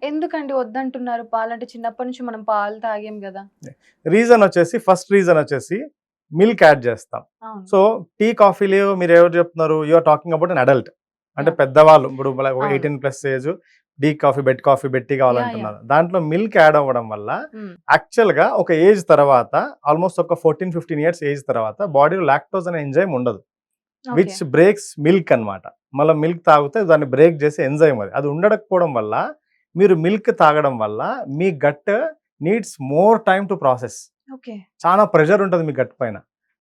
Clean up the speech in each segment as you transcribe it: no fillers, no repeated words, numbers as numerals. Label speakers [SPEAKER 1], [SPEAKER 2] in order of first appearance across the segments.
[SPEAKER 1] ఎందుకండి వద్దంటున్నారు? పాలంటే చిన్నప్పటి నుంచి మనం పాలు తాగాం గదా!
[SPEAKER 2] రీజన్ వచ్చేసి ఫస్ట్ రీజన్ వచ్చేసి మిల్క్ యాడ్ చేస్తాం.
[SPEAKER 1] అవును.
[SPEAKER 2] సో టీ, కాఫీలు మీరు ఎవరు చెప్తున్నారు? You are talking about an adult. అంటే
[SPEAKER 1] యాహ్!
[SPEAKER 2] పెద్దవాళ్ళు ఇప్పుడు ఒక
[SPEAKER 1] అవును.
[SPEAKER 2] 18+ age coffee, bed tea
[SPEAKER 1] yeah!
[SPEAKER 2] కావాలంటున్నారు. దాంట్లో మిల్క్ యాడ్ అవ్వడం వల్ల
[SPEAKER 1] హ్మ్.
[SPEAKER 2] యాక్చువల్‌గా ఒక ఏజ్ తర్వాత ఆల్మోస్ట్ ఒక 14, 15 ఇయర్స్ ఏజ్ తర్వాత బాడీలో లాక్టోజ్ అనే ఎంజైమ్ ఉండదు.
[SPEAKER 1] ఓకే.
[SPEAKER 2] విచ్ బ్రేక్స్ మిల్క్ అన్నమాట. మళ్ళా మిల్క్ తాగితే దాన్ని బ్రేక్ చేసే ఎంజైమ్ అది. అది ఉండకపోవడం వల్ల మీరు మిల్క్ తాగడం వల్ల మీ gut needs more time to process.
[SPEAKER 1] Okay.
[SPEAKER 2] చాలా ప్రెషర్ ఉంటది మీ గట్ పైన.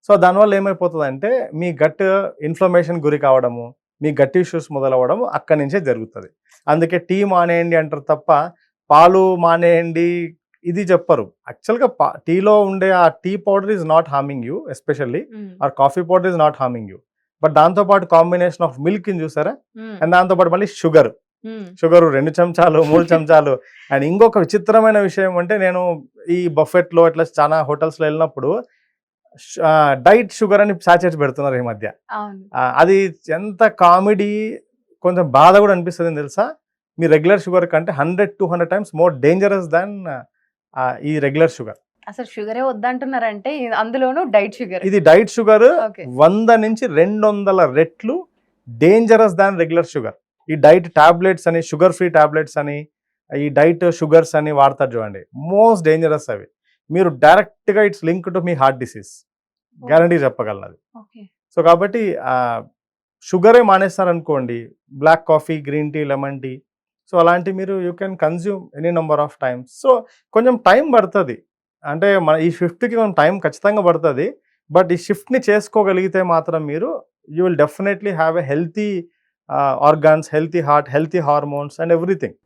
[SPEAKER 2] సో, దానివల్ల ఏమైపోతదంటే, మీ గట్ ఇన్‌ఫ్లమేషన్ గురి కావడము, మీ గట్ ఇష్యూస్ మొదలవ్వడం అక్కడి నుంచే జరుగుతది. అందుకే టీ మానేయండి అంటారు తప్ప, పాలు మానేయండి ఇది చెప్పరు. యాక్చువల్‌గా టీలో ఉండే ఆ tea powder is not harming you especially
[SPEAKER 1] hmm.
[SPEAKER 2] Or coffee powder is not harming you. But దాంతో పాటు కాంబినేషన్ ఆఫ్ మిల్క్‌ని చూసారా?
[SPEAKER 1] హ్మ్.
[SPEAKER 2] అండ్ దాంతో పాటు మళ్ళీ షుగర్.
[SPEAKER 1] హ్మ్.
[SPEAKER 2] షుగరు 2 చెంచాలు, 3 చెంచాలు అండ్ ఇంకొక విచిత్రమైన విషయం అంటే నేను ఈ బఫెట్‌లో ఇట్లా చాలా హోటల్స్‌లో ఎళ్ళినప్పుడు డైట్ షుగర్ అని సాచెట్స్ పెడుతున్నారు ఈ మధ్య.
[SPEAKER 1] అవును.
[SPEAKER 2] అది ఎంత కామెడీ కొంచెం బాధ గూడా అనిపిస్తదని తెలుసా? మీ రెగ్యులర్ షుగర్ కంటే 100, 200 టైమ్స్ మోర్ డేంజరస్ దాన్ ఈ రెగ్యులర్ షుగర్.
[SPEAKER 1] అసలు షుగరే వద్దంటున్నారంటే అందులోనూ డైట్ షుగర్.
[SPEAKER 2] ఇది డైట్ షుగర్
[SPEAKER 1] ఓకే.
[SPEAKER 2] 100-200 రెట్లు డేంజరస్ దాన్ రెగ్యులర్ షుగర్. ఈ డైట్ టాబ్లెట్స్ అని, షుగర్ ఫ్రీ టాబ్లెట్స్ అని, ఈ డైట్ షుగర్స్ అని వాడతారు చూడండి. మోస్ట్ డేంజరస్ అవి. మీరు డైరెక్ట్‌గా ఇట్స్ లింక్డ్ టు మీ హార్ట్ డిసీజ్.
[SPEAKER 1] ఓహ్!
[SPEAKER 2] గ్యారంటీ చెప్పగలను అది.
[SPEAKER 1] ఓకే.
[SPEAKER 2] సో, కాబట్టి షుగరే మానేస్తారనుకోండి, black coffee, green tea, lemon tea. So, అలాంటివి మీరు you can consume any number of times. So, కొంచెం టైం పడతది. అంటే మన ఈ షిఫ్ట్‌కి కొంచెం టైం ఖచ్చితంగా పడతది. బట్ ఈ షిఫ్ట్‌ని చేసుకోగలిగితే మాత్రం మీరు you will definitely have a healthy organs, healthy heart, healthy hormones and everything.